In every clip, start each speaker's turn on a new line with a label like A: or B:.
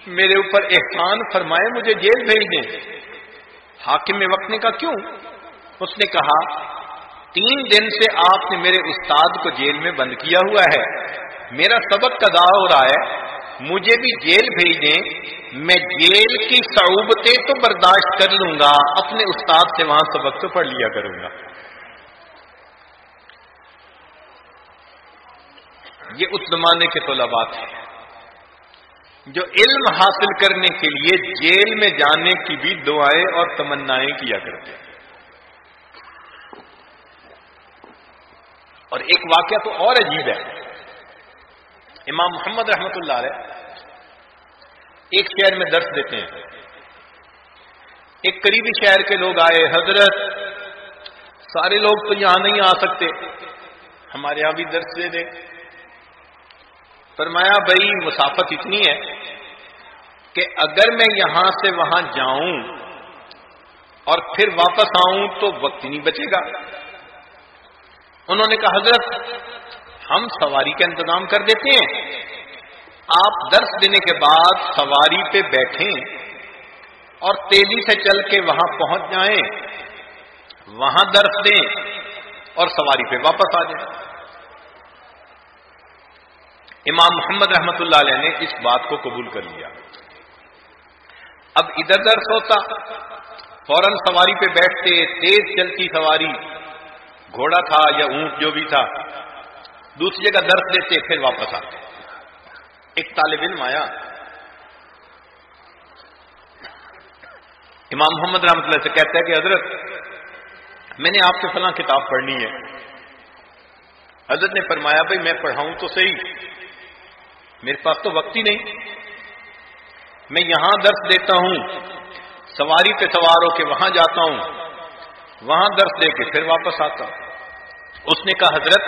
A: میرے اوپر احسان فرمائے مجھے جیل بھیج دیں۔ حاکم وقت نے کہا کیوں؟ اس نے کہا 3 دن سے آپ نے میرے استاد کو جیل میں بند کیا ہوا ہے، میرا سبق قضا ہو رہا ہے، مجھے بھی جیل بھیج دیں، میں جیل کی صعوبتیں تو برداشت کر لوں گا، اپنے استاد سے وہاں سبق تو پڑھ لیا کروں گا۔ یہ اس زمانے کے طلباء تھے جو علم حاصل کرنے کے لیے جیل میں جانے کی بھی دعائیں اور تمنائیں کیا کرتے۔ اور ایک واقعہ تو اور عجیب ہے، امام محمد رحمت اللہ علیہ ایک شہر میں درس دیتے ہیں، ایک قریبی شہر کے لوگ آئے، حضرت سارے لوگ تو یہاں نہیں آ سکتے، ہمارے یہاں بھی درس دے دیں۔ فرمایا بھائی مسافت اتنی ہے کہ اگر میں یہاں سے وہاں جاؤں اور پھر واپس آؤں تو وقت ہی نہیں بچے گا۔ انہوں نے کہا حضرت ہم سواری کا انتظام کر دیتے ہیں، آپ درس دینے کے بعد سواری پہ بیٹھیں اور تیزی سے چل کے وہاں پہنچ جائیں، وہاں درس دیں اور سواری پہ واپس آ جائیں۔ امام محمد رحمت اللہ علیہ نے اس بات کو قبول کر لیا۔ اب ادھر درس ہوتا، فوراً سواری پہ بیٹھتے، تیز چلتی سواری، گھوڑا تھا یا اونٹ جو بھی تھا، دوسری جگہ درس دیتے پھر واپس آتے۔ ایک طالب علم آیا، امام محمد رحمت اللہ سے کہتا ہے کہ حضرت میں نے آپ سے فلاں کتاب پڑھنی ہے۔ حضرت نے فرمایا بھائی میں پڑھاؤں تو صحیح، میرے پاس تو وقت ہی نہیں، میں یہاں درس دیتا ہوں، سواری پہ سوار ہو کے وہاں جاتا ہوں، وہاں درس دے کے پھر واپس آتا ہوں۔ اس نے کہا حضرت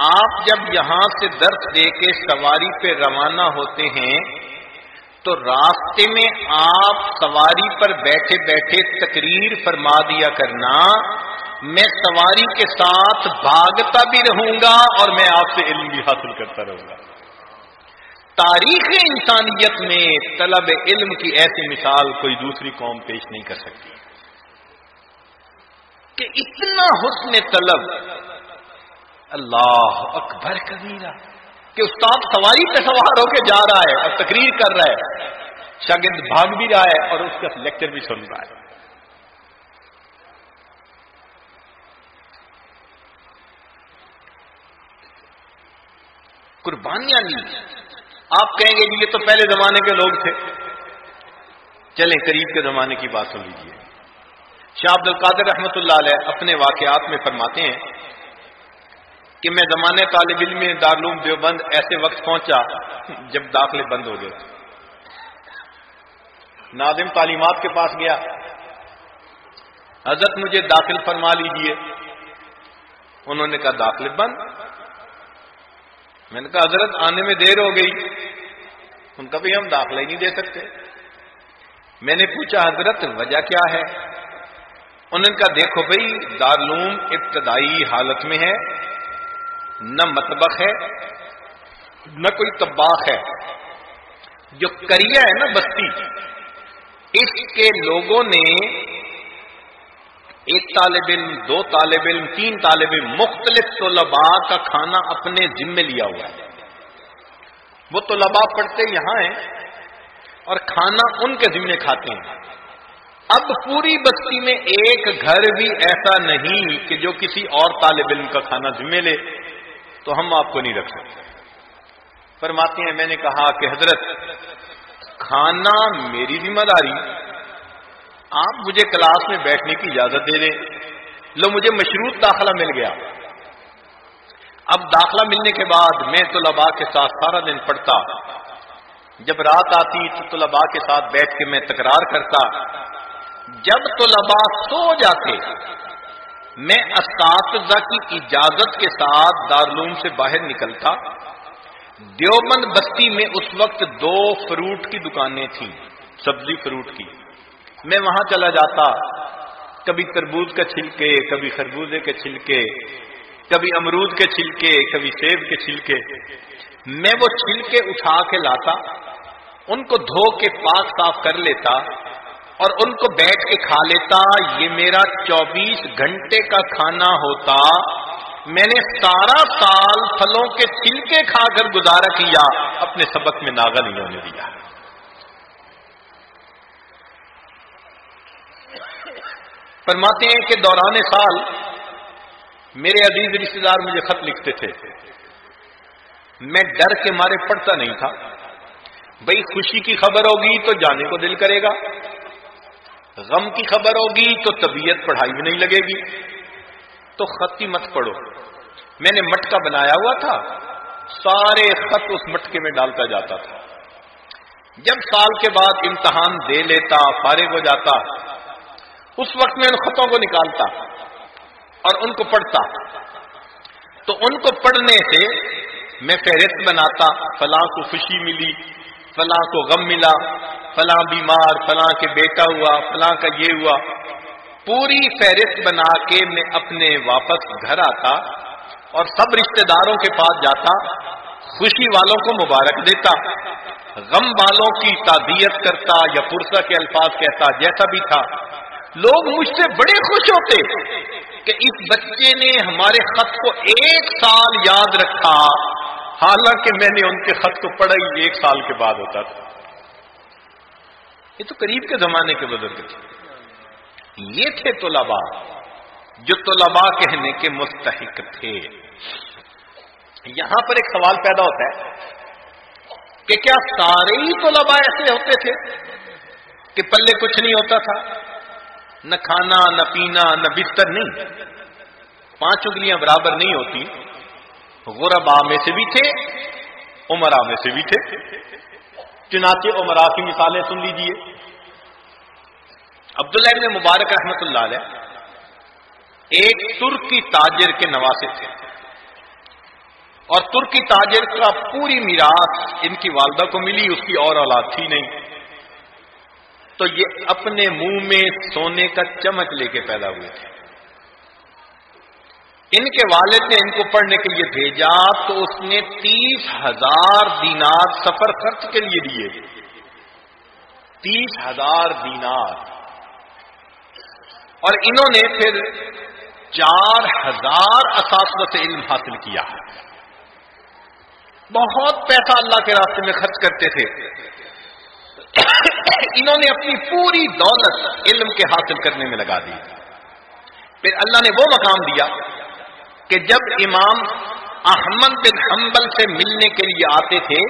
A: آپ جب یہاں سے درس دے کے سواری پہ روانہ ہوتے ہیں تو راستے میں آپ سواری پر بیٹھے بیٹھے تقریر فرما دیا کرنا، میں سواری کے ساتھ بھاگتا بھی رہوں گا اور میں آپ سے علم بھی حاصل کرتا رہوں گا۔ تاریخ انسانیت میں طلب علم کی ایسی مثال کوئی دوسری قوم پیش نہیں کر سکتی کہ اتنا حسن طلب، اللہ اکبر کبیرہ، کہ استاد سواری پہ سوار ہو کے جا رہا ہے اور تقریر کر رہا ہے، شاگرد بھاگ بھی رہا ہے اور اس کا لیکچر بھی سن رہا ہے۔ قربانیاں لی۔ آپ کہیں گے کہ یہ تو پہلے زمانے کے لوگ تھے، چلیں قریب کے زمانے کی بات سن لیجیے۔ شاہ عبد القادر رحمت اللہ علیہ اپنے واقعات میں فرماتے ہیں کہ میں زمانے طالب علم میں دارالعلوم دیوبند ایسے وقت پہنچا جب داخلے بند ہو گئے۔ ناظم تعلیمات کے پاس گیا، حضرت مجھے داخل فرما لیجئے۔ انہوں نے کہا داخلے بند۔ میں نے کہا حضرت آنے میں دیر ہو گئی۔ ان کا بھی ہم داخلہ ہی نہیں دے سکتے۔ میں نے پوچھا حضرت وجہ کیا ہے؟ انہوں نے کہا دیکھو بھائی دارالعلوم ابتدائی حالت میں ہے، نہ مطبخ ہے نہ کوئی طباخ ہے، جو کریا ہے نا بستی، اس کے لوگوں نے ایک طالب علم، 2 طالب علم، 3 طالب علم، مختلف طلباء کا کھانا اپنے ذمے لیا ہوا ہے۔ وہ طلباء پڑھتے یہاں ہیں اور کھانا ان کے ذمے کھاتے ہیں۔ اب پوری بستی میں ایک گھر بھی ایسا نہیں کہ جو کسی اور طالب علم کا کھانا ذمے لے، تو ہم آپ کو نہیں رکھ سکتے۔ فرماتے ہیں میں نے کہا کہ حضرت کھانا میری ذمہ داری، آپ مجھے کلاس میں بیٹھنے کی اجازت دے دیں۔ لو مجھے مشروط داخلہ مل گیا۔ اب داخلہ ملنے کے بعد میں طلباء کے ساتھ سارا دن پڑھتا، جب رات آتی تو طلباء کے ساتھ بیٹھ کے میں تکرار کرتا۔ جب طلباء سو جاتے میں اساتذہ کی اجازت کے ساتھ دارالعلوم سے باہر نکلتا۔ دیوبند بستی میں اس وقت 2 فروٹ کی دکانیں تھیں، سبزی فروٹ کی۔ میں وہاں چلا جاتا، کبھی تربوز کا چھلکے، کبھی خربوزے کے چھلکے، کبھی امرود کے چھلکے، کبھی سیب کے چھلکے، میں وہ چھلکے اٹھا کے لاتا ان کو دھو کے پاک صاف کر لیتا اور ان کو بیٹھ کے کھا لیتا، یہ میرا 24 گھنٹے کا کھانا ہوتا۔ میں نے سارا سال پھلوں کے چھلکے کھا کر گزارا کیا، اپنے سبق میں ناغہ نہیں ہونے دیا۔ فرماتے ہیں کہ دوران سال میرے عزیز رشتے دار مجھے خط لکھتے تھے، میں ڈر کے مارے پڑھتا نہیں تھا، بھئی خوشی کی خبر ہوگی تو جانے کو دل کرے گا، غم کی خبر ہوگی تو طبیعت پڑھائی میں نہیں لگے گی، تو خط ہی مت پڑھو۔ میں نے مٹکا بنایا ہوا تھا، سارے خط اس مٹکے میں ڈالتا جاتا تھا۔ جب سال کے بعد امتحان دے لیتا، فارغ ہو جاتا، اس وقت میں ان خطوں کو نکالتا اور ان کو پڑھتا، تو ان کو پڑھنے سے میں فہرست بناتا، فلاں کو خوشی ملی، فلاں کو غم ملا، فلاں بیمار، فلاں کے بیٹا ہوا، فلاں کا یہ ہوا، پوری فہرست بنا کے میں اپنے واپس گھر آتا اور سب رشتہ داروں کے پاس جاتا، خوشی والوں کو مبارک دیتا، غم والوں کی تعزیت کرتا یا پرسہ کے الفاظ کہتا، جیسا بھی تھا۔ لوگ مجھ سے بڑے خوش ہوتے کہ اس بچے نے ہمارے خط کو 1 سال یاد رکھا، حالانکہ میں نے ان کے خط کو پڑھا ہی 1 سال کے بعد ہوتا تھا۔ یہ تو قریب کے زمانے کے بزرگ تھے، یہ تھے طلباء جو طلباء کہنے کے مستحق تھے۔ یہاں پر ایک سوال پیدا ہوتا ہے کہ کیا سارے ہی طلباء ایسے ہوتے تھے کہ پلے کچھ نہیں ہوتا تھا، نہ کھانا نہ پینا نہ بستر؟ نہیں، 5 انگلیاں برابر نہیں ہوتی۔ غرباء میں سے بھی تھے، امراء میں سے بھی تھے۔ چنانچہ امراء کی مثالیں سن لیجئے۔ عبداللہ ابن مبارک رحمۃ اللہ علیہ ایک ترکی تاجر کے نواسے تھے، اور ترکی تاجر کا پوری میراث ان کی والدہ کو ملی، اس کی اور اولاد تھی نہیں، تو یہ اپنے منہ میں سونے کا چمچ لے کے پیدا ہوئے تھے۔ ان کے والد نے ان کو پڑھنے کے لیے بھیجا تو اس نے 30,000 دینار سفر خرچ کے لیے دیے، 30,000 دینار، اور انہوں نے پھر 4,000 اساتذہ سے علم حاصل کیا۔ بہت پیسہ اللہ کے راستے میں خرچ کرتے تھے۔ انہوں نے اپنی پوری دولت علم کے حاصل کرنے میں لگا دی۔ پھر اللہ نے وہ مقام دیا کہ جب امام احمد بن حنبل سے ملنے کے لیے آتے تھے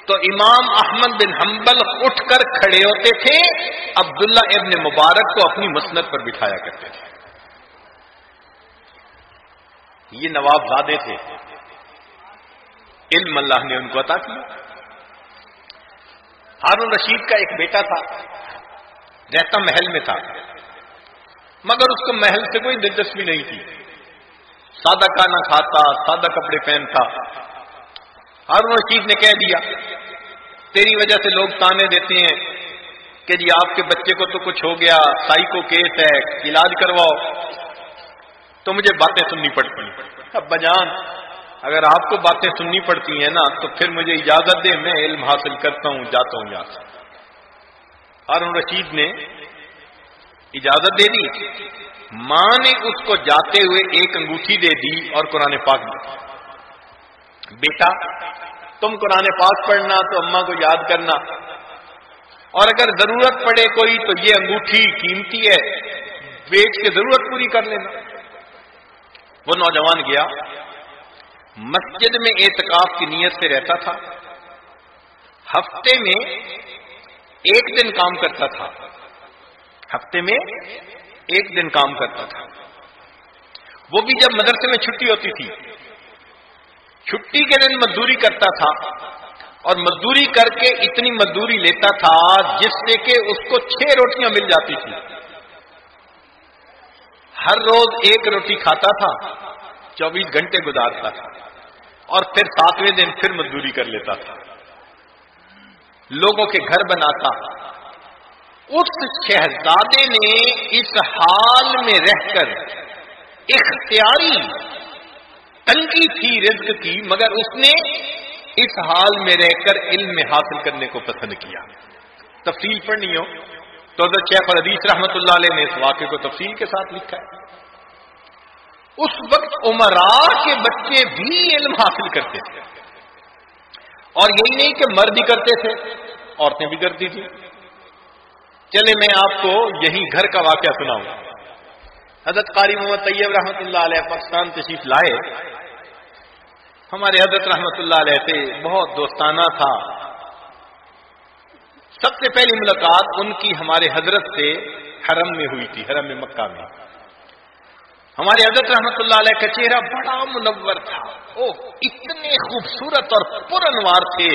A: تو امام احمد بن حنبل اٹھ کر کھڑے ہوتے تھے، عبداللہ ابن مبارک کو اپنی مسند پر بٹھایا کرتے تھے۔ یہ نواب زادے تھے، علم اللہ نے ان کو عطا کیا۔ ہارون رشید کا ایک بیٹا تھا، رہتا محل میں تھا، مگر اس کو محل سے کوئی دلچسپی نہیں تھی، سادہ کھانا کھاتا، سادہ کپڑے پہنتا۔ ہارون رشید نے کہہ دیا، تیری وجہ سے لوگ تانے دیتے ہیں کہ جی آپ کے بچے کو تو کچھ ہو گیا، سائیکو کیس ہے، علاج کرواؤ، تو مجھے باتیں سننی پڑتی۔ ابا جان اگر آپ کو باتیں سننی پڑتی ہیں نا تو پھر مجھے اجازت دے، میں علم حاصل کرتا ہوں، جاتا ہوں یہاں سے۔ ہارون رشید نے اجازت دے دی، ماں نے اس کو جاتے ہوئے ایک انگوٹھی دے دی اور قرآن پاک دی، بیٹا تم قرآن پاک پڑھنا تو اماں کو یاد کرنا، اور اگر ضرورت پڑے کوئی تو یہ انگوٹھی قیمتی ہے، بیچ کے ضرورت پوری کر لینا۔ وہ نوجوان گیا، مسجد میں اعتکاف کی نیت سے رہتا تھا، ہفتے میں 1 دن کام کرتا تھا، ہفتے میں 1 دن کام کرتا تھا، وہ بھی جب مدرسے میں چھٹی ہوتی تھی۔ چھٹی کے دن مزدوری کرتا تھا، اور مزدوری کر کے اتنی مزدوری لیتا تھا جس سے کہ اس کو 6 روٹیاں مل جاتی تھی۔ ہر روز 1 روٹی کھاتا تھا، 24 گھنٹے گزارتا تھا، اور پھر 7ویں دن پھر مزدوری کر لیتا تھا، لوگوں کے گھر بناتا۔ اس شہزادے نے اس حال میں رہ کر اختیاری تنگی تھی رزق کی، مگر اس نے اس حال میں رہ کر علم حاصل کرنے کو پسند کیا. تفصیل پڑھنی ہو تو حضرت شیخ الحدیث رحمۃ اللہ علیہ نے اس واقعے کو تفصیل کے ساتھ لکھا ہے. اس وقت عمراء کے بچے بھی علم حاصل کرتے تھے، اور یہی نہیں کہ مرد ہی کرتے تھے، عورتیں بھی کرتی تھی. چلے میں آپ کو یہی گھر کا واقعہ سناؤں. حضرت قاری محمد طیب رحمۃ اللہ علیہ پاکستان تشریف لائے. ہمارے حضرت رحمۃ اللہ علیہ سے بہت دوستانہ تھا. سب سے پہلی ملاقات ان کی ہمارے حضرت سے حرم میں ہوئی تھی، حرم مکہ میں. ہمارے حضرت رحمۃ اللہ علیہ کا چہرہ بڑا منور تھا. اتنے خوبصورت اور پر انوار تھے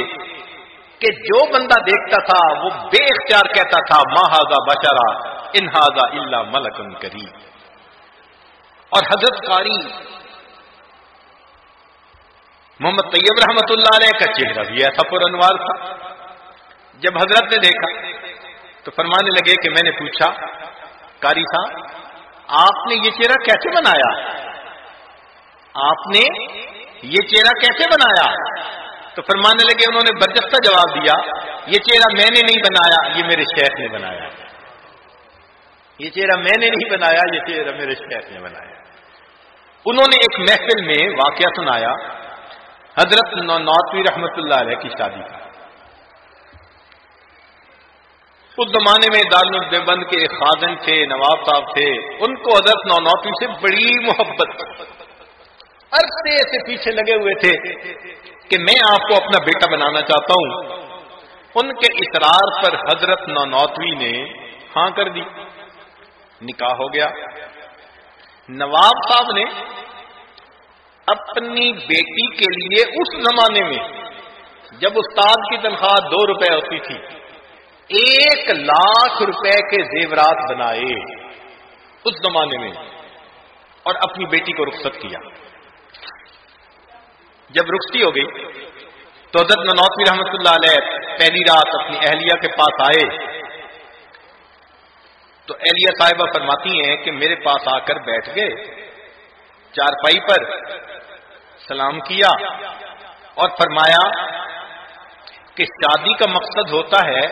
A: کہ جو بندہ دیکھتا تھا وہ بے اختیار کہتا تھا ما ھذا بشرا ان ھذا الا ملک کریم. اور حضرت قاری محمد طیب رحمۃ اللہ علیہ کا چہرہ بھی ایسا پر انوار تھا. جب حضرت نے دیکھا تو فرمانے لگے کہ میں نے پوچھا قاری صاحب آپ نے یہ چہرہ کیسے بنایا؟ آپ نے یہ چہرہ کیسے بنایا؟ تو فرمانے لگے، انہوں نے برجستہ جواب دیا، یہ چہرہ میں نے نہیں بنایا، یہ میرے شیخ نے بنایا. یہ چہرہ میں نے نہیں بنایا، یہ چہرہ میرے شیخ نے بنایا. انہوں نے ایک محفل میں واقعہ سنایا حضرت نانوتوی رحمۃ اللہ علیہ کی شادی کا. اس زمانے میں دارالعلوم دیوبند کے ایک خازن تھے، نواب صاحب تھے. ان کو حضرت نانوتوی سے بڑی محبت تھی. عرصے سے پیچھے لگے ہوئے تھے کہ میں آپ کو اپنا بیٹا بنانا چاہتا ہوں. ان کے اصرار پر حضرت نانوتوی نے ہاں کر دی، نکاح ہو گیا. نواب صاحب نے اپنی بیٹی کے لیے اس زمانے میں جب استاد کی تنخواہ 2 روپے ہوتی تھی 1,00,000 روپے کے زیورات بنائے اس زمانے میں، اور اپنی بیٹی کو رخصت کیا. جب رخصتی ہو گئی تو حضرت نانوتوی رحمۃ اللہ علیہ پہلی رات اپنی اہلیہ کے پاس آئے تو اہلیہ صاحبہ فرماتی ہیں کہ میرے پاس آ کر بیٹھ گئے، چارپائی پر سلام کیا اور فرمایا کہ شادی کا مقصد ہوتا ہے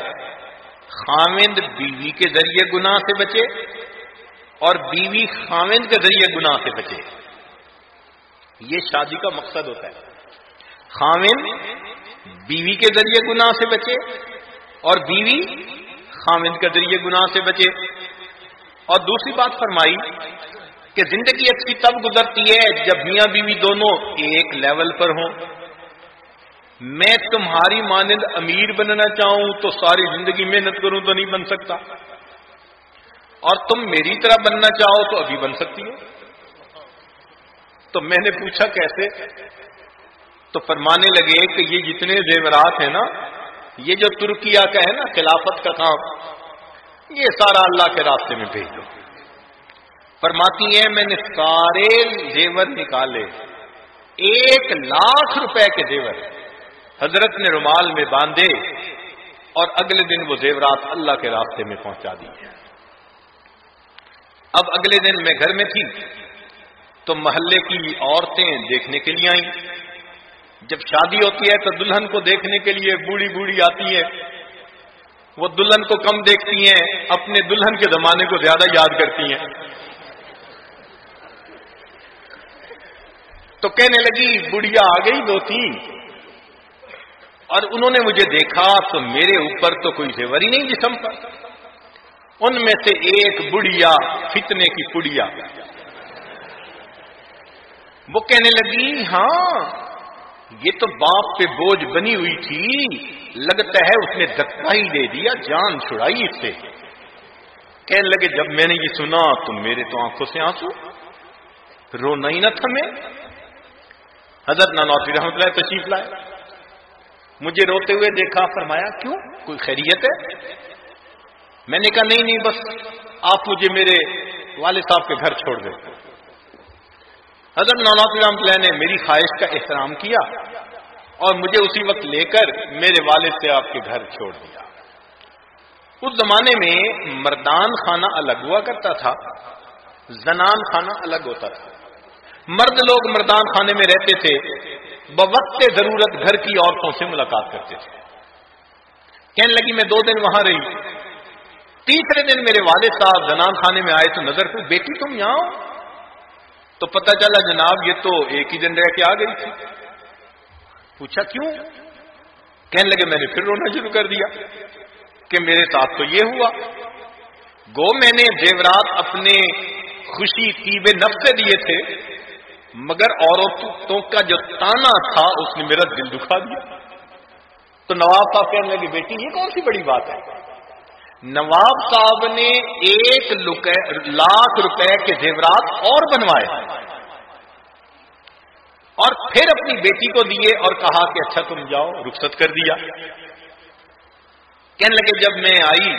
A: خاوند بیوی کے ذریعے گناہ سے بچے اور بیوی خاوند کے ذریعے گناہ سے بچے. یہ شادی کا مقصد ہوتا ہے، خاوند بیوی کے ذریعے گناہ سے بچے اور بیوی خاوند کے ذریعے گناہ سے بچے. اور دوسری بات فرمائی کہ زندگی اچھی تب گزرتی ہے جب میاں بیوی دونوں ایک لیول پر ہوں. میں تمہاری مانند امیر بننا چاہوں تو ساری زندگی محنت کروں تو نہیں بن سکتا، اور تم میری طرح بننا چاہو تو ابھی بن سکتی ہو. تو میں نے پوچھا کیسے؟ تو فرمانے لگے کہ یہ جتنے زیورات ہیں نا، یہ جو ترکیہ کا ہے نا خلافت کا کام، یہ سارا اللہ کے راستے میں بھیج دو. فرماتی ہیں میں نے سارے زیور نکالے، 1,00,000 روپے کے زیور حضرت نے رومال میں باندھے اور اگلے دن وہ زیورات اللہ کے راستے میں پہنچا دیے. اب اگلے دن میں گھر میں تھی تو محلے کی عورتیں دیکھنے کے لیے آئیں. جب شادی ہوتی ہے تو دلہن کو دیکھنے کے لیے بوڑھی بوڑھی آتی ہے. وہ دلہن کو کم دیکھتی ہیں، اپنے دلہن کے زمانے کو زیادہ یاد کرتی ہیں. تو کہنے لگی بڑھیا آ گئی 2-3، اور انہوں نے مجھے دیکھا تو میرے اوپر تو کوئی زیور ہی نہیں جسم پر. ان میں سے ایک بڑھیا فتنے کی پڑیا، وہ کہنے لگی ہاں یہ تو باپ پہ بوجھ بنی ہوئی تھی، لگتا ہے اس نے دھکا ہی دے دیا، جان چھڑائی اس سے. کہنے لگے جب میں نے یہ سنا تو میرے تو آنکھوں سے آنسو، رونا ہی نہ تھمے. حضرت نانوتوی رحمۃ اللہ تشریف لائے، مجھے روتے ہوئے دیکھا، فرمایا کیوں، کوئی خیریت ہے؟ میں نے کہا نہیں بس آپ مجھے میرے والد صاحب کے گھر چھوڑ دیں. حضرت نانوتوی رحمۃ اللہ نے میری خواہش کا احترام کیا اور مجھے اسی وقت لے کر میرے والد سے آپ کے گھر چھوڑ دیا. اس زمانے میں مردان خانہ الگ ہوا کرتا تھا، زنان خانہ الگ ہوتا تھا. مرد لوگ مردان خانے میں رہتے تھے بوقت ضرورت گھر کی عورتوں سے ملاقات کرتے تھے. کہنے لگی میں 2 دن وہاں رہی. تیسرے دن میرے والد صاحب زنان خانے میں آئے تو نظر پہ بیٹی تم یہاں ہو؟ تو پتہ چلا جناب یہ تو ایک ہی دن رہ کے آ گئی تھی. پوچھا کیوں؟ کہنے لگے میں نے پھر رونا شروع کر دیا کہ میرے ساتھ تو یہ ہوا. گو میں نے زیورات اپنے خوشی طیب نفس سے دیے تھے مگر عورتوں کا جو تانا تھا اس نے میرا دل دکھا دیا. تو نواب صاحب کہنے لگے بیٹی یہ کون سی بڑی بات ہے؟ نواب صاحب نے 1 روپے کے زیورات اور بنوائے اور پھر اپنی بیٹی کو دیے اور کہا کہ اچھا تم جاؤ، رخصت کر دیا. کہنے لگے جب میں آئی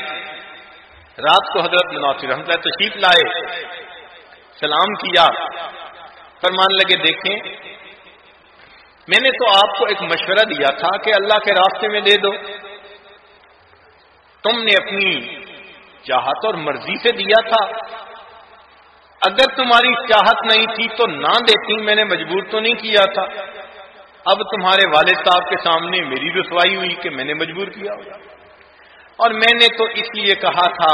A: رات کو حضرت نواب رحمۃ اللہ تشریف لائے، سلام کیا، فرمان لگے دیکھیں میں نے تو آپ کو ایک مشورہ دیا تھا کہ اللہ کے راستے میں دے دو، تم نے اپنی چاہت اور مرضی سے دیا تھا، اگر تمہاری چاہت نہیں تھی تو نہ دیتی، میں نے مجبور تو نہیں کیا تھا. اب تمہارے والد صاحب کے سامنے میری رسوائی ہوئی کہ میں نے مجبور کیا ہوگا، اور میں نے تو اس لیے کہا تھا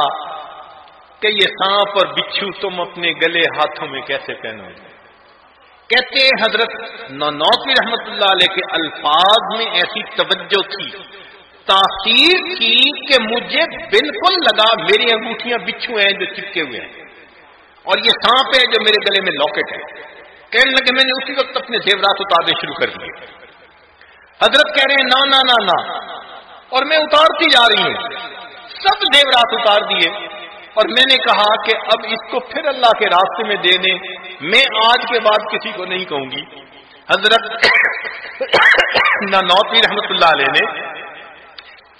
A: کہ یہ سانپ اور بچھو تم اپنے گلے ہاتھوں میں کیسے پہنو گے. کہتے ہیں حضرت نانوتوی رحمت اللہ علیہ کے الفاظ میں ایسی توجہ تھی، تاثیر کی کہ مجھے بالکل لگا میری انگوٹھیاں بچھو ہیں جو چپکے ہوئے ہیں اور یہ سانپ ہے جو میرے گلے میں لاکٹ ہے. کہنے لگے میں نے اسی وقت اپنے زیورات اتارنے شروع کر دیے. حضرت کہہ رہے ہیں نا نا نا نا، اور میں اتارتی جا رہی ہوں، سب زیورات اتار دیے اور میں نے کہا کہ اب اس کو پھر اللہ کے راستے میں دے دیں، میں آج کے بعد کسی کو نہیں کہوں گی. حضرت نانوتوی رحمت اللہ علیہ نے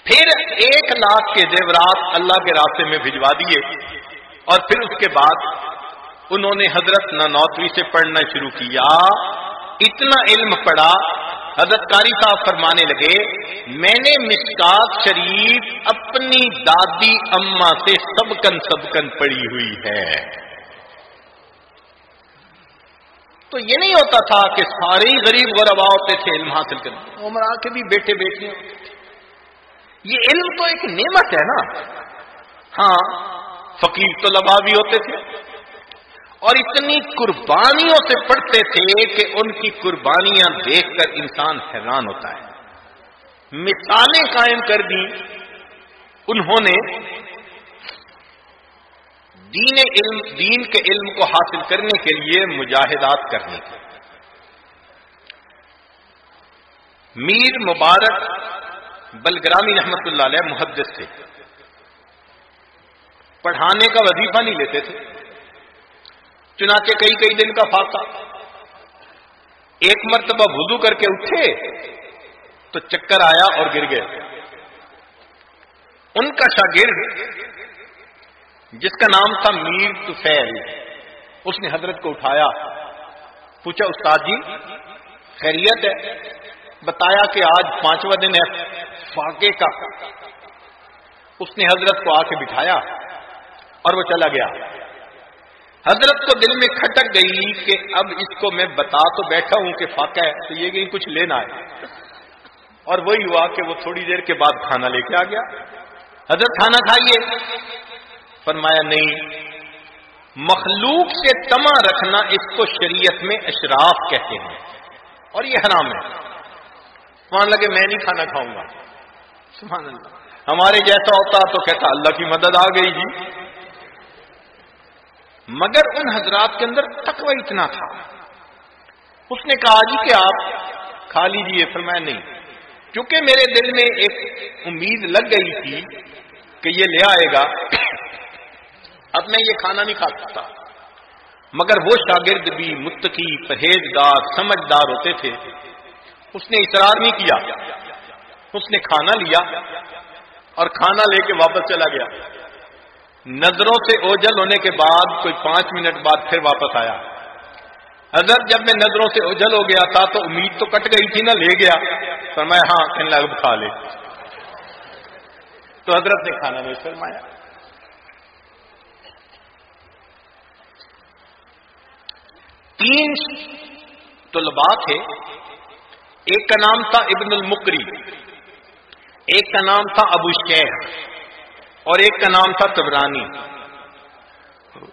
A: پھر 1 لاکھ کے زیورات اللہ کے راستے میں بھجوا دیے اور پھر اس کے بعد انہوں نے حضرت نانوتوی سے پڑھنا شروع کیا. اتنا علم پڑھا، حضرت قاری صاحب فرمانے لگے میں نے مشکات شریف اپنی دادی اماں سے سبکن پڑھی ہوئی ہے. تو یہ نہیں ہوتا تھا کہ سارے ہی غریب غربا ہوتے تھے علم حاصل کرنے، عمرہ کے بھی بیٹے بیٹیاں. یہ علم تو ایک نعمت ہے نا. ہاں فقیر طلباء بھی ہوتے تھے اور اتنی قربانیوں سے پڑھتے تھے کہ ان کی قربانیاں دیکھ کر انسان حیران ہوتا ہے. مثالیں قائم کر دی انہوں نے دین کے علم کو حاصل کرنے کے لیے مجاہدات کرنے کی. میر مبارک بلگرامی رحمت اللہ علیہ محدث تھے، پڑھانے کا وظیفہ نہیں لیتے تھے، چنانچہ کئی دن کا فاقہ. ایک مرتبہ وضو کر کے اٹھے تو چکر آیا اور گر گئے. ان کا شاگرد جس کا نام تھا میر طفیل، اس نے حضرت کو اٹھایا، پوچھا استاد جی خیریت ہے؟ بتایا کہ آج 5واں دن ہے فاقے کا. اس نے حضرت کو آ کے بٹھایا اور وہ چلا گیا. حضرت کو دل میں کھٹک گئی کہ اب اس کو میں بتا تو بیٹھا ہوں کہ فاقہ ہے تو یہ کہیں کچھ لینا ہے. اور وہی ہوا کہ وہ تھوڑی دیر کے بعد کھانا لے کے آ گیا. حضرت کھانا کھائیے. فرمایا نہیں، مخلوق سے طمع رکھنا اس کو شریعت میں اشراف کہتے ہیں اور یہ حرام ہے. مان لگے میں نہیں کھانا کھاؤں گا. سبحان اللہ. ہمارے جیسا ہوتا تو کہتا اللہ کی مدد آ گئی جی. مگر ان حضرات کے اندر تقوی اتنا تھا. اس نے کہا جی کہ آپ کھا لیجیے. فرمایا نہیں، کیونکہ میرے دل میں ایک امید لگ گئی تھی کہ یہ لے آئے گا، اب میں یہ کھانا نہیں کھا سکتا. مگر وہ شاگرد بھی متقی پرہیزگار سمجھدار ہوتے تھے. اس نے اصرار نہیں کیا، اس نے کھانا لیا اور کھانا لے کے واپس چلا گیا. نظروں سے اوجھل ہونے کے بعد کوئی 5 منٹ بعد پھر واپس آیا. حضرت جب میں نظروں سے اوجھل ہو گیا تھا تو امید تو کٹ گئی تھی نا، لے گیا. فرمایا ہاں کہنے لگا اب کھا لے. تو حضرت نے کھانا نہیں فرمایا. تین طلباء تھے، ایک کا نام تھا ابن المقری، ایک کا نام تھا ابو شیخ، اور ایک کا نام تھا طبرانی۔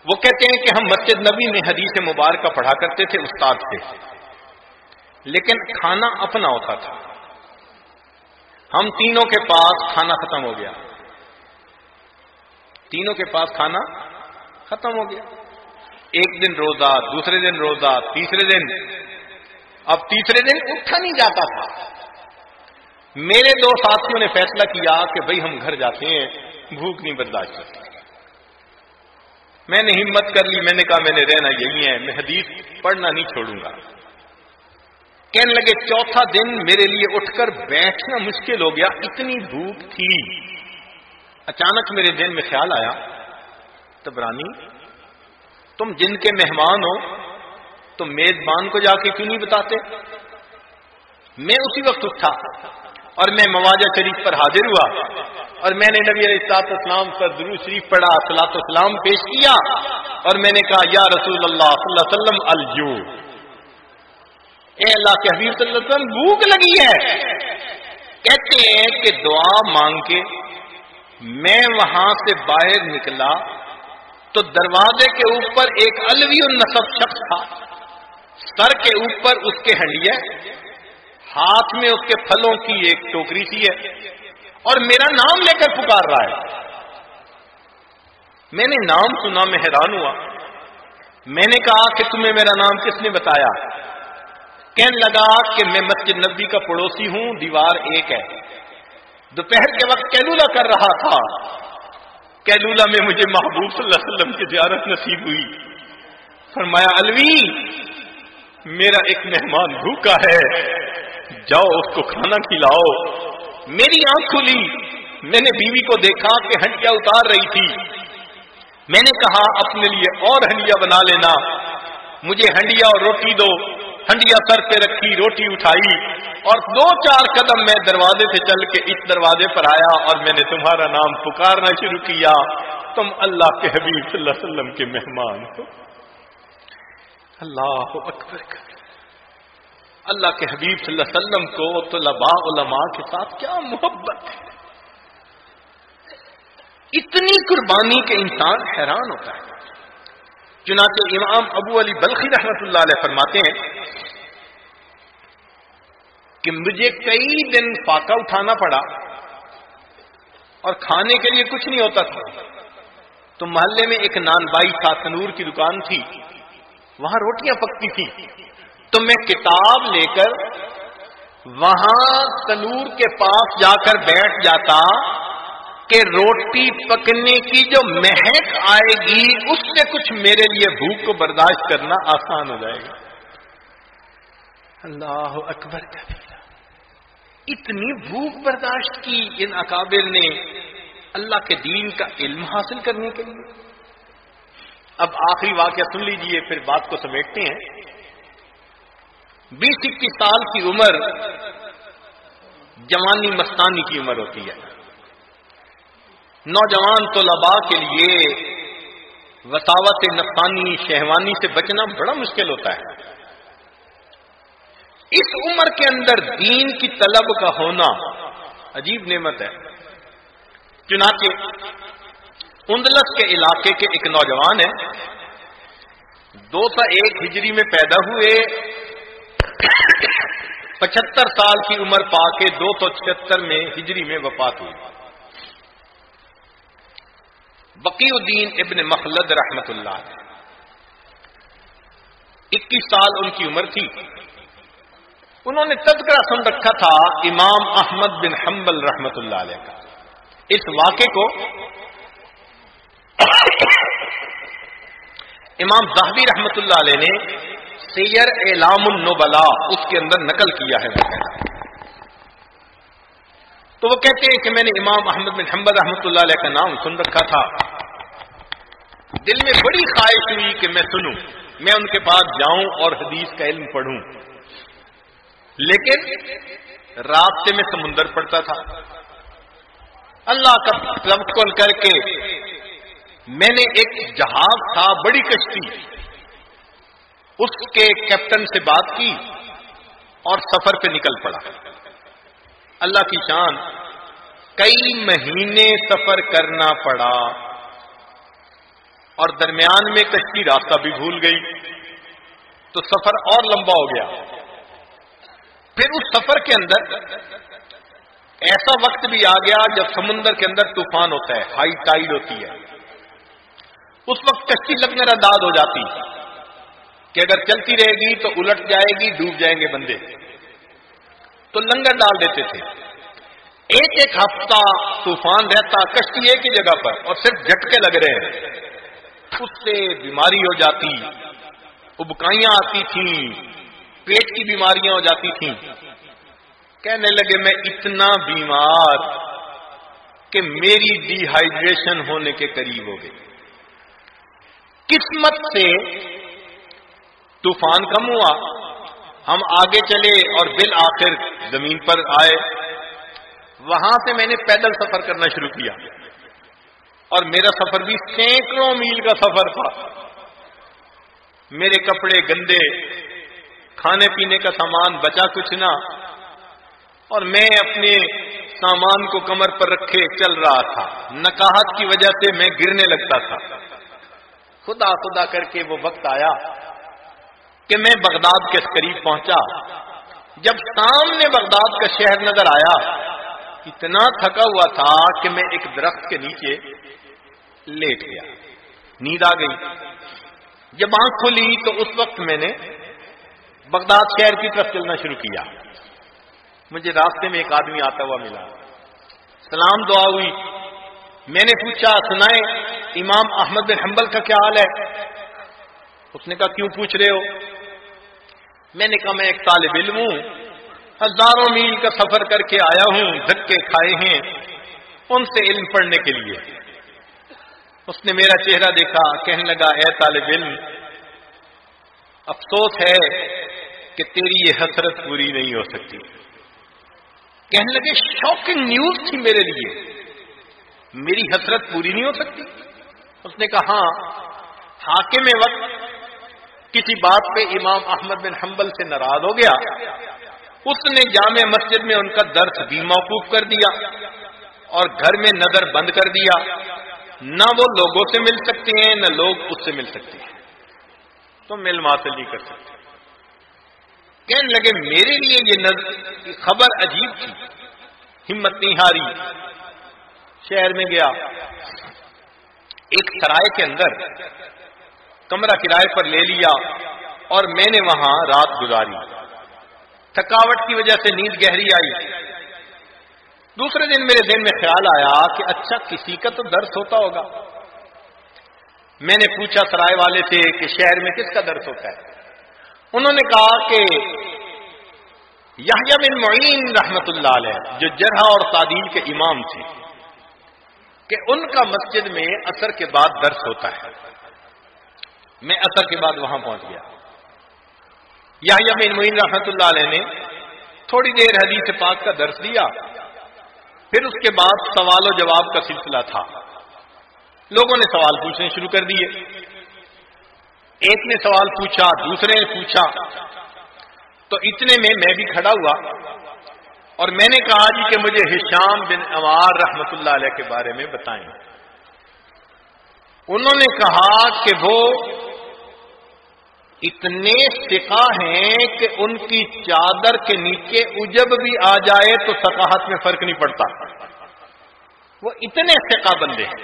A: وہ کہتے ہیں کہ ہم مسجد نبی میں حدیث مبارکہ پڑھا کرتے تھے استاد سے، لیکن کھانا اپنا ہوتا تھا۔ ہم تینوں کے پاس کھانا ختم ہو گیا، تینوں کے پاس کھانا ختم ہو گیا۔ ایک دن روزہ، دوسرے دن روزہ، تیسرے دن، اب تیسرے دن اٹھا نہیں جاتا تھا۔ میرے دو ساتھیوں نے فیصلہ کیا کہ بھئی ہم گھر جاتے ہیں، بھوک نہیں برداشت کرتے۔ میں نے ہمت کر لی، میں نے کہا میں نے رہنا یہی ہے، میں حدیث پڑھنا نہیں چھوڑوں گا۔ کہنے لگے چوتھا دن میرے لیے اٹھ کر بیٹھنا مشکل ہو گیا، اتنی بھوک تھی۔ اچانک میرے ذہن میں خیال آیا، طبرانی تم جن کے مہمان ہو تو میزبان کو جا کے کیوں نہیں بتاتے؟ میں اسی وقت اٹھا اور میں مواجہ شریف پر حاضر ہوا، اور میں نے نبی علیہ الصلوۃ والسلام پر درود شریف پڑھا، صلاۃ والسلام پیش کیا، اور میں نے کہا یا رسول اللہ صلی اللہ علیہ وسلم الجوع، اے اللہ کے حبیب صلی اللہ علیہ وسلم بھوک لگی ہے۔ کہتے ہیں کہ دعا مانگ کے میں وہاں سے باہر نکلا تو دروازے کے اوپر ایک علوی النسب شخص تھا، سر کے اوپر اس کے ہنڈیا، ہاتھ میں اس کے پھلوں کی ایک ٹوکری سی ہے، اور میرا نام لے کر پکار رہا ہے۔ میں نے نام سنا، میں حیران ہوا۔ میں نے کہا کہ تمہیں میرا نام کس نے بتایا؟ کہنے لگا کہ میں مسجد نبی کا پڑوسی ہوں، دیوار ایک ہے، دوپہر کے وقت کیلولہ کر رہا تھا، کیلولہ میں مجھے محبوب صلی اللہ علیہ وسلم کی زیارت نصیب ہوئی۔ فرمایا الوی میرا ایک مہمان بھوکا ہے، جاؤ اس کو کھانا کھلاؤ۔ میری آنکھ کھلی، میں نے بیوی کو دیکھا کہ ہنڈیا اتار رہی تھی۔ میں نے کہا اپنے لیے اور ہنڈیا بنا لینا، مجھے ہنڈیا اور روٹی دو۔ ہنڈیا سر پہ رکھی، روٹی اٹھائی، اور 2-4 قدم میں دروازے سے چل کے اس دروازے پر آیا، اور میں نے تمہارا نام پکارنا شروع کیا، تم اللہ کے حبیب صلی اللہ علیہ وسلم کے مہمان ہو۔ اللہ اکبر۔ اللہ کے حبیب صلی اللہ علیہ وسلم کو طلباء علماء کے ساتھ کیا محبت ہے، اتنی قربانی کے انسان حیران ہوتا ہے۔ چنانچہ امام ابو علی بلخی رحمۃ اللہ علیہ فرماتے ہیں کہ مجھے کئی دن فاقہ اٹھانا پڑا اور کھانے کے لیے کچھ نہیں ہوتا تھا، تو محلے میں ایک نان بائی تھا، تنور کی دکان تھی، وہاں روٹیاں پکتی تھی، تو میں کتاب لے کر وہاں تنور کے پاس جا کر بیٹھ جاتا کہ روٹی پکنے کی جو مہک آئے گی اس سے کچھ میرے لیے بھوک کو برداشت کرنا آسان ہو جائے گا۔ اللہ اکبر کبیرہ، اتنی بھوک برداشت کی ان اکابر نے اللہ کے دین کا علم حاصل کرنے کے لیے۔ اب آخری واقعہ سن لیجئے، پھر بات کو سمیٹتے ہیں۔ 20-21 سال کی عمر جوانی مستانی کی عمر ہوتی ہے۔ نوجوان طلباء کے لیے وساوت نفسانی شہوانی سے بچنا بڑا مشکل ہوتا ہے۔ اس عمر کے اندر دین کی طلب کا ہونا عجیب نعمت ہے۔ چنانچہ اندلس کے علاقے کے ایک نوجوان ہے، 201 ہجری میں پیدا ہوئے، 75 سال کی عمر پا کے 276 میں ہجری میں وفات ہوئی۔ بقی الدین ابن مخلد رحمت اللہ علیہ، 21 سال ان کی عمر تھی۔ انہوں نے تذکرہ سن رکھا تھا امام احمد بن حنبل رحمت اللہ علیہ کا۔ اس واقعے کو امام ذہبی رحمت اللہ علیہ نے سیر اعلام النبلاء اس کے اندر نقل کیا ہے۔ تو وہ کہتے ہیں کہ میں نے امام احمد بن حنبل رحمت اللہ علیہ کا نام سن رکھا تھا، دل میں بڑی خواہش ہوئی کہ میں سنوں، میں ان کے پاس جاؤں اور حدیث کا علم پڑھوں، لیکن راستے میں سمندر پڑتا تھا۔ اللہ کا توکل کر کے میں نے ایک جہاز تھا، بڑی کشتی، اس کے کیپٹن سے بات کی اور سفر پہ نکل پڑا. اللہ کی شان، کئی مہینے سفر کرنا پڑا اور درمیان میں کشتی راستہ بھی بھول گئی تو سفر اور لمبا ہو گیا. پھر اس سفر کے اندر ایسا وقت بھی آ گیا جب سمندر کے اندر طوفان ہوتا ہے، ہائی ٹائیڈ ہوتی ہے. اس وقت کشتی لگنے رداد ہو جاتی کہ اگر چلتی رہے گی تو الٹ جائے گی، ڈوب جائیں گے بندے، تو لنگر ڈال دیتے تھے. ایک ایک ہفتہ طوفان رہتا، کشتی ایک ہی جگہ پر اور صرف جھٹکے لگ رہے ہیں. اس سے بیماری ہو جاتی، ابکائیاں آتی تھیں، پیٹ کی بیماریاں ہو جاتی تھیں. کہنے لگے میں اتنا بیمار کہ میری ڈی ہائیڈریشن ہونے کے قریب ہو گئی. قسمت سے طوفان کم ہوا، ہم آگے چلے اور بالآخر زمین پر آئے. وہاں سے میں نے پیدل سفر کرنا شروع کیا اور میرا سفر بھی سینکڑوں میل کا سفر تھا. میرے کپڑے گندے، کھانے پینے کا سامان بچا کچھ نہ، اور میں اپنے سامان کو کمر پر رکھے چل رہا تھا. نکاہت کی وجہ سے میں گرنے لگتا تھا. خدا خدا کر کے وہ وقت آیا کہ میں بغداد کے قریب پہنچا. جب سامنے بغداد کا شہر نظر آیا، اتنا تھکا ہوا تھا کہ میں ایک درخت کے نیچے لیٹ گیا، نیند آ گئی. جب آنکھ کھلی تو اس وقت میں نے بغداد شہر کی طرف چلنا شروع کیا. مجھے راستے میں ایک آدمی آتا ہوا ملا، سلام دعا ہوئی. میں نے پوچھا سنائے امام احمد بن حنبل کا کیا حال ہے؟ اس نے کہا کیوں پوچھ رہے ہو؟ میں نے کہا میں ایک طالب علم ہوں، ہزاروں میل کا سفر کر کے آیا ہوں، دھکے کھائے ہیں ان سے علم پڑھنے کے لیے. اس نے میرا چہرہ دیکھا، کہنے لگا اے طالب علم، افسوس ہے کہ تیری یہ حسرت پوری نہیں ہو سکتی. کہنے لگے شاکنگ نیوز تھی میرے لیے، میری حسرت پوری نہیں ہو سکتی. اس نے کہا ہاں، حاکم وقت کسی بات پہ امام احمد بن حنبل سے ناراض ہو گیا، اس نے جامع مسجد میں ان کا درس بھی موقوف کر دیا اور گھر میں نظر بند کر دیا. نہ وہ لوگوں سے مل سکتے ہیں نہ لوگ اس سے مل سکتے ہیں، تو مل حاصل نہیں کر سکتے. کہنے لگے میرے لیے یہ خبر عجیب تھی، ہمت نہیں ہاری. شہر میں گیا، ایک سرائے کے اندر کمرہ کرائے پر لے لیا اور میں نے وہاں رات گزاری. تھکاوٹ کی وجہ سے نیند گہری آئی. دوسرے دن میرے ذہن میں خیال آیا کہ اچھا کسی کا تو درس ہوتا ہوگا. میں نے پوچھا سرائے والے سے کہ شہر میں کس کا درس ہوتا ہے؟ انہوں نے کہا کہ یحییٰ بن معین رحمت اللہ علیہ جو جرح اور تعدیل کے امام تھے، کہ ان کا مسجد میں عصر کے بعد درس ہوتا ہے. میں عصر کے بعد وہاں پہنچ گیا. یحییٰ بن معین رحمت اللہ علیہ نے تھوڑی دیر حدیث پاک کا درس دیا، پھر اس کے بعد سوال و جواب کا سلسلہ تھا. لوگوں نے سوال پوچھنے شروع کر دیے. ایک نے سوال پوچھا، دوسرے نے پوچھا، تو اتنے میں بھی کھڑا ہوا اور میں نے کہا جی کہ مجھے ہشام بن عمار رحمت اللہ علیہ کے بارے میں بتائیں. انہوں نے کہا کہ وہ اتنے ثقہ ہیں کہ ان کی چادر کے نیچے عجب بھی آ جائے تو ثقافت میں فرق نہیں پڑتا. وہ اتنے ثقہ بندے ہیں.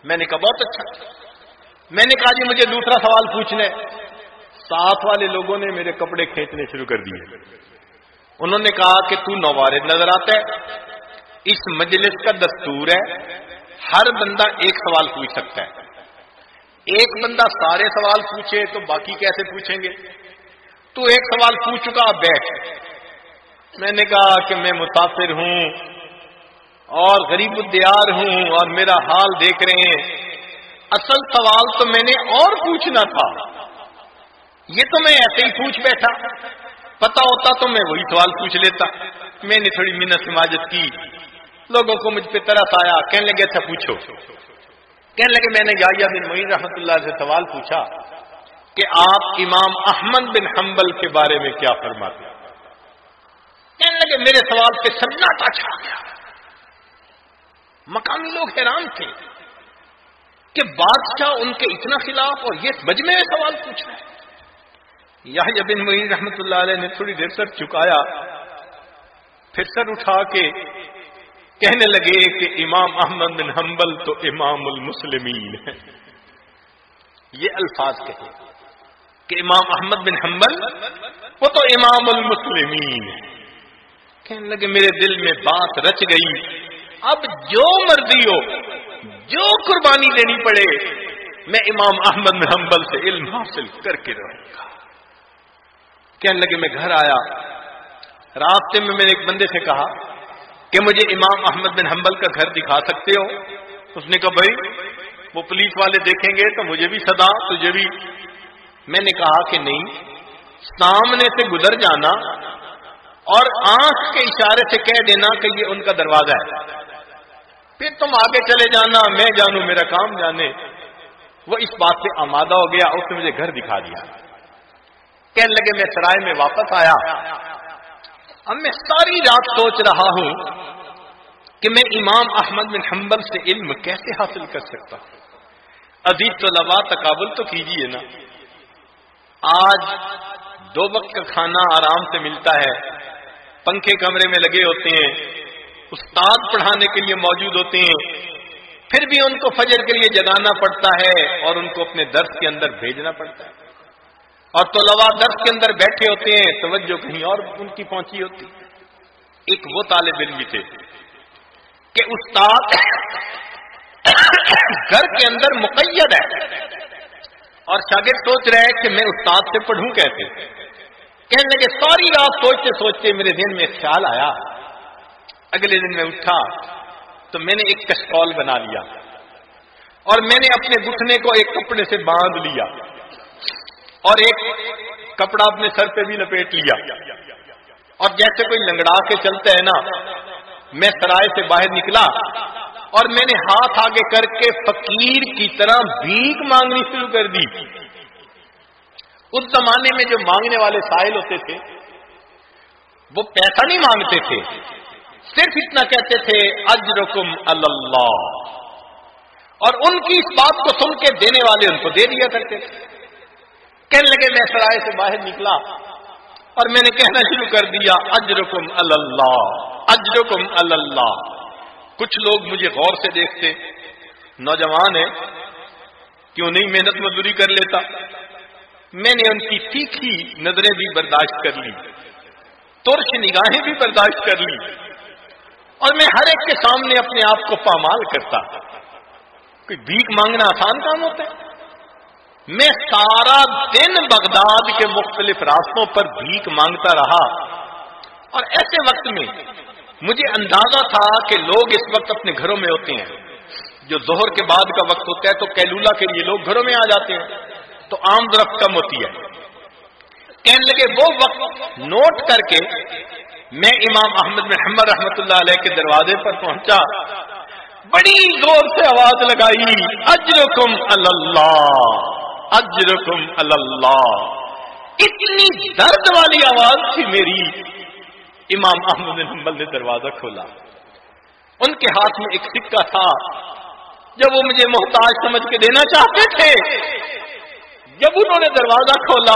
A: میں نے کہا بہت اچھا. میں نے کہا جی مجھے دوسرا سوال پوچھنا ہے. ساتھ والے لوگوں نے میرے کپڑے کھینچنے شروع کر دیے. انہوں نے کہا کہ تو نوارد نظر آتا ہے، اس مجلس کا دستور ہے ہر بندہ ایک سوال پوچھ سکتا ہے. ایک بندہ سارے سوال پوچھے تو باقی کیسے پوچھیں گے؟ تو ایک سوال پوچھ چکا، اب بیٹھ. میں نے کہا کہ میں مسافر ہوں اور غریب الدیار ہوں اور میرا حال دیکھ رہے ہیں. اصل سوال تو میں نے اور پوچھنا تھا، یہ تو میں ایسے ہی پوچھ بیٹھا. پتا ہوتا تو میں وہی سوال پوچھ لیتا. میں نے تھوڑی منت سماجت کی، لوگوں کو مجھ پہ ترس آیا. کہنے لگے اچھا پوچھو. کہنے لگے میں نے یحییٰ بن معین رحمۃ اللہ سے سوال پوچھا کہ آپ امام احمد بن حنبل کے بارے میں کیا فرماتے ہیں؟ کہنے لگے میرے سوال پہ سناٹا چھا گیا. مقامی لوگ حیران تھے کہ بادشاہ ان کے اتنا خلاف اور یہ مجمع میں سوال پوچھ رہے ہیں. یحییٰ بن معین رحمۃ اللہ علیہ نے تھوڑی دیر سر چکایا، پھر سر اٹھا کے کہنے لگے کہ امام احمد بن حنبل تو امام المسلمین ہے. یہ الفاظ کہے کہ امام احمد بن حنبل وہ تو امام المسلمین ہے. کہنے لگے میرے دل میں بات رچ گئی، اب جو مرضی ہو، جو قربانی دینی پڑے، میں امام احمد بن حنبل سے علم حاصل کر کے رہوں گا. کہنے لگے میں گھر آیا، راستے میں نے ایک بندے سے کہا کہ مجھے امام احمد بن حنبل کا گھر دکھا سکتے ہو؟ اس نے کہا بھائی وہ پولیس والے دیکھیں گے تو مجھے بھی صدا، تجھے بھی. میں نے کہا کہ نہیں، سامنے سے گزر جانا اور آنکھ کے اشارے سے کہہ دینا کہ یہ ان کا دروازہ ہے، پھر تم آگے چلے جانا، میں جانوں میرا کام جانے. وہ اس بات سے آمادہ ہو گیا، اس نے مجھے گھر دکھا دیا. کہنے لگے میں سرائے میں واپس آیا، اب میں ساری رات سوچ رہا ہوں کہ میں امام احمد بن حنبل سے علم کیسے حاصل کر سکتا ہوں. عزیز طلباء تقابل تو کیجئے نا. آج 2 وقت کا کھانا آرام سے ملتا ہے، پنکھے کمرے میں لگے ہوتے ہیں، استاد پڑھانے کے لیے موجود ہوتے ہیں، پھر بھی ان کو فجر کے لیے جگانا پڑتا ہے اور ان کو اپنے درس کے اندر بھیجنا پڑتا ہے. اور طلباء درس کے اندر بیٹھے ہوتے ہیں، توجہ کہیں اور ان کی پہنچی ہوتی. ایک وہ طالب علم بھی تھے کہ استاد گھر کے اندر مقید ہے اور شاگرد سوچ رہے کہ میں استاد سے پڑھوں کیسے. کہنے لگے ساری رات سوچتے سوچتے میرے ذہن میں ایک خیال آیا. اگلے دن میں اٹھا تو میں نے ایک کشکول بنا لیا اور میں نے اپنے گھٹنے کو ایک کپڑے سے باندھ لیا اور ایک کپڑا اپنے سر پہ بھی لپیٹ لیا، اور جیسے کوئی لنگڑا کے چلتا ہے نا، میں سرائے سے باہر نکلا اور میں نے ہاتھ آگے کر کے فقیر کی طرح بھیک مانگنی شروع کر دی. اس زمانے میں جو مانگنے والے سائل ہوتے تھے وہ پیسہ نہیں مانگتے تھے، صرف اتنا کہتے تھے اجرکم اللہ، اور ان کی اس بات کو سن کے دینے والے ان کو دے دیا کرتے تھے. کہنے لگے میں سرائے سے باہر نکلا اور میں نے کہنا شروع کر دیا اجرکم اللہ، اجرکم اللہ. کچھ لوگ مجھے غور سے دیکھتے، نوجوان ہے کیوں نہیں محنت مزدوری کر لیتا. میں نے ان کی تیکھی نظریں بھی برداشت کر لی، ترش نگاہیں بھی برداشت کر لی، اور میں ہر ایک کے سامنے اپنے آپ کو پامال کرتا. کوئی بھیک مانگنا آسان کام ہوتا ہے؟ میں سارا دن بغداد کے مختلف راستوں پر بھیک مانگتا رہا، اور ایسے وقت میں مجھے اندازہ تھا کہ لوگ اس وقت اپنے گھروں میں ہوتے ہیں. جو ظہر کے بعد کا وقت ہوتا ہے تو قیلولہ کے لیے لوگ گھروں میں آ جاتے ہیں، تو آمد رفت کم ہوتی ہے. کہنے لگے وہ وقت نوٹ کر کے میں امام احمد بن حنبل رحمۃ اللہ علیہ کے دروازے پر پہنچا، بڑی زور سے آواز لگائی اجرکم اللہ، اجرکم اللہ. اتنی درد والی آواز تھی میری. امام احمد بن حنبل نے دروازہ کھولا. ان کے ہاتھ میں ایک سکہ تھا جب وہ مجھے محتاج سمجھ کے دینا چاہتے تھے. جب انہوں نے دروازہ کھولا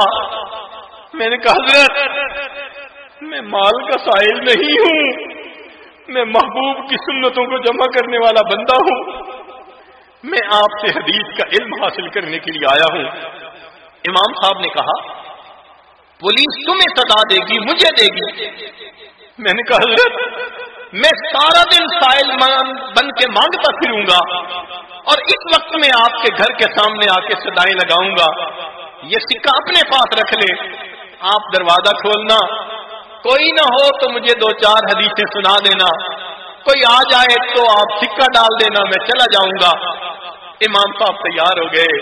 A: میں نے کہا حضرت میں مال کا سائل نہیں ہوں، میں محبوب کی سنتوں کو جمع کرنے والا بندہ ہوں، میں آپ سے حدیث کا علم حاصل کرنے کے لیے آیا ہوں. امام صاحب نے کہا پولیس تمہیں سزا دے گی، مجھے دے گی. میں نے کہا حضرت میں سارا دن سائل بن کے مانگتا پھروں گا اور اس وقت میں آپ کے گھر کے سامنے آ کے صدائیں لگاؤں گا. یہ سکہ اپنے پاس رکھ لے، آپ دروازہ کھولنا، کوئی نہ ہو تو مجھے 2-4 حدیثیں سنا دینا، کوئی آ جائے تو آپ سکہ ڈال دینا، میں چلا جاؤں گا. امام صاحب تیار ہو گئے.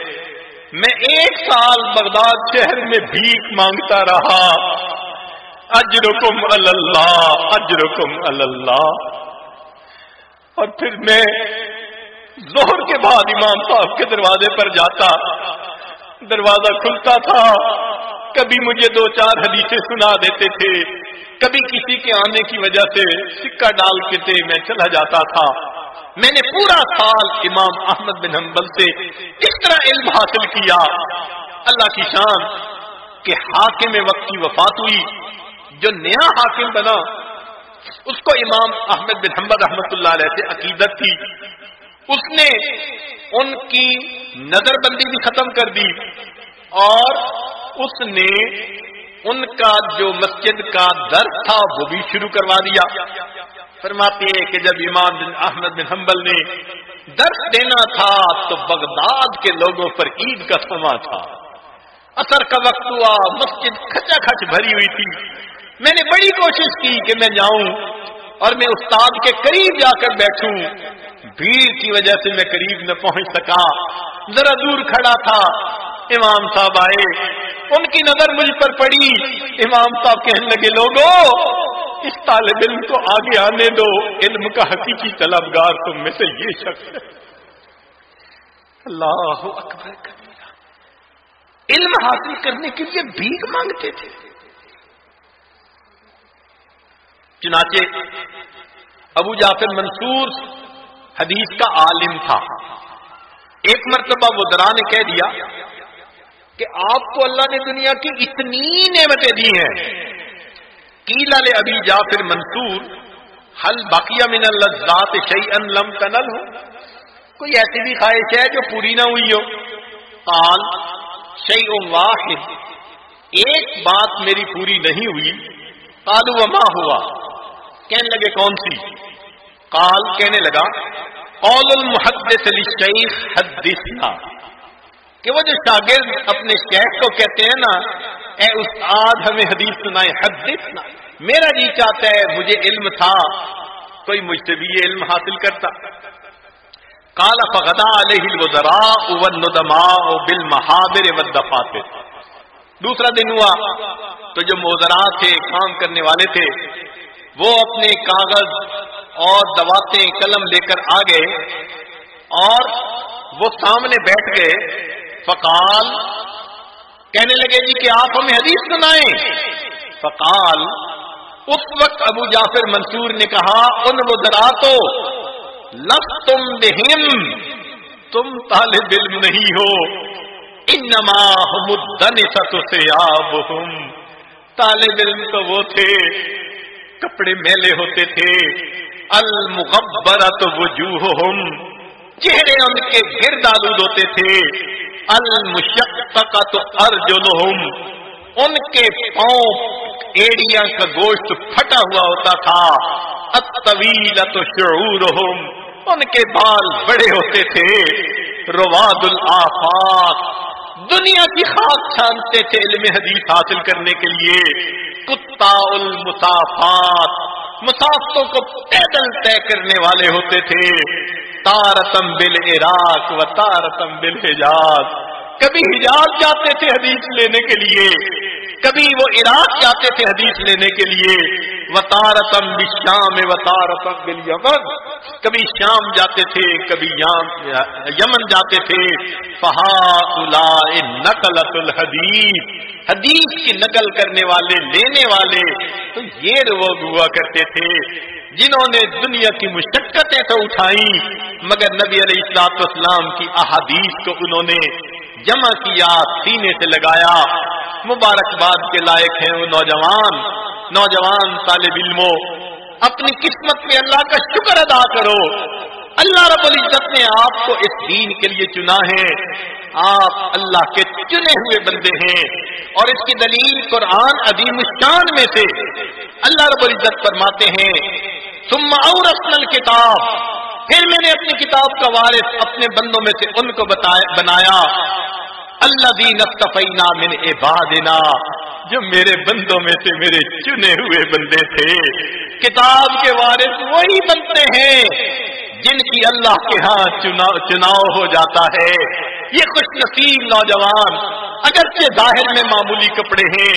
A: میں 1 سال بغداد شہر میں بھیک مانگتا رہا، اجرکم اللہ، اجرکم اللہ. اور پھر میں ظہر کے بعد امام صاحب کے دروازے پر جاتا دروازہ کھلتا تھا، کبھی مجھے 2-4 حدیثیں سنا دیتے تھے، کبھی کسی کے آنے کی وجہ سے سکہ ڈال کے میں چلا جاتا تھا۔ میں نے پورا سال امام احمد بن حنبل سے اس طرح علم حاصل کیا۔ اللہ کی شان کہ حاکم وقت کی وفات ہوئی، جو نیا حاکم بنا اس کو امام احمد بن حنبل رحمۃ اللہ علیہ سے عقیدت تھی، اس نے ان کی نظر بندی بھی ختم کر دی اور اس نے ان کا جو مسجد کا درس تھا وہ بھی شروع کروا دیا۔ فرماتے ہیں کہ جب امام بن احمد بن حنبل نے درس دینا تھا تو بغداد کے لوگوں پر عید کا سما تھا، عصر کا وقت ہوا، مسجد کھچا کھچ بھری ہوئی تھی۔ میں نے بڑی کوشش کی کہ میں جاؤں اور میں استاد کے قریب جا کر بیٹھوں، بھیڑ کی وجہ سے میں قریب نہ پہنچ سکا، ذرا دور کھڑا تھا۔ امام صاحب آئے، ان کی نظر مجھ پر پڑی، امام صاحب کہنے لگے لوگو اس طالب علم کو آگے آنے دو، علم کا حقیقی طلبگار تم میں سے یہ شخص ہے۔ اللہ اکبر کبیرہ، علم حاصل کرنے کے لیے بھیک مانگتے تھے۔ چنانچہ ابو جعفر منصور حدیث کا عالم تھا، ایک مرتبہ وزراء نے کہہ دیا کہ آپ کو اللہ نے دنیا کی اتنی نعمتیں دی ہیں، قیل لابی جعفر منصور هل بقی من اللذات شیئا لم تنلہ، کوئی ایسی بھی خواہش ہے جو پوری نہ ہوئی ہو؟ قال شیء واحد، ایک بات میری پوری نہیں ہوئی۔ قالوا وما ہوا، کہنے لگے کون سی؟ قال، کہنے لگا قول المحدث للشیخ حدثنا، کہ وہ جو شاگرد اپنے شیخ کو کہتے ہیں نا اے استاد ہمیں حدیث سنائے، حدثنا، میرا جی چاہتا ہے مجھے علم تھا کوئی مجھ سے بھی یہ علم حاصل کرتا۔ قال فغدا علیہ الوزراء والندماء بالمحاضر والدفاتر، دوسرا دن ہوا تو جو وزراء تھے، کام کرنے والے تھے، وہ اپنے کاغذ اور دواتیں قلم لے کر آ گئے اور وہ سامنے بیٹھ گئے۔ فقال، کہنے لگے جی کہ آپ ہمیں حدیث سنائیں۔ فقال، اس وقت ابو جعفر منصور نے کہا ان وزراء تو لستم بہم، تم طالب علم نہیں ہو، انما هم الدنسة ثيابهم، طالب علم تو وہ تھے کپڑے میلے ہوتے تھے، المغبرۃ وجوہہم، چہرے ان کے گرد آلود ہوتے تھے، المشققۃ ارجلہم، ان کے پاؤں ایڑیاں کا گوشت پھٹا ہوا ہوتا تھا، الطویلۃ شعورہم، ان کے بال بڑے ہوتے تھے، رواد الآفاق، دنیا کی خاک چھانتے تھے علم حدیث حاصل کرنے کے لیے، قطاع المسافات، مسافتوں کو پیدل طے کرنے والے ہوتے تھے، تارتم بالعراق و تارتم بالحجاز، کبھی حجاز جاتے تھے حدیث لینے کے لیے، کبھی وہ عراق جاتے تھے حدیث لینے کے لیے، وتارتم بالشام وتارتم بالیمن، کبھی شام جاتے تھے کبھی یمن جاتے تھے۔ فہؤلاء نقلۃ الحدیث، حدیث کی نقل کرنے والے، لینے والے تو یہ لوگ ہوا کرتے تھے جنہوں نے دنیا کی مشقتیں تو اٹھائیں مگر نبی علیہ الصلوۃ والسلام کی احادیث کو انہوں نے جمع کیا، سینے سے لگایا۔ مبارکباد کے لائق ہیں وہ نوجوان طالب علموں، اپنی قسمت میں اللہ کا شکر ادا کرو، اللہ رب العزت نے آپ کو اس دین کے لیے چنا ہے، آپ اللہ کے چنے ہوئے بندے ہیں، اور اس کی دلیل قرآن عظیم الشان میں سے اللہ رب العزت فرماتے ہیں ثم اورثنا الکتاب، پھر میں نے اپنی کتاب کا وارث اپنے بندوں میں سے ان کو بنایا، الذین اصطفینا من عبادنا، جو میرے بندوں میں سے میرے چنے ہوئے بندے تھے۔ کتاب کے وارث وہی بنتے ہیں جن کی اللہ کے ہاں چناؤ ہو جاتا ہے۔ یہ خوش نصیب نوجوان اگرچہ ظاہر میں معمولی کپڑے ہیں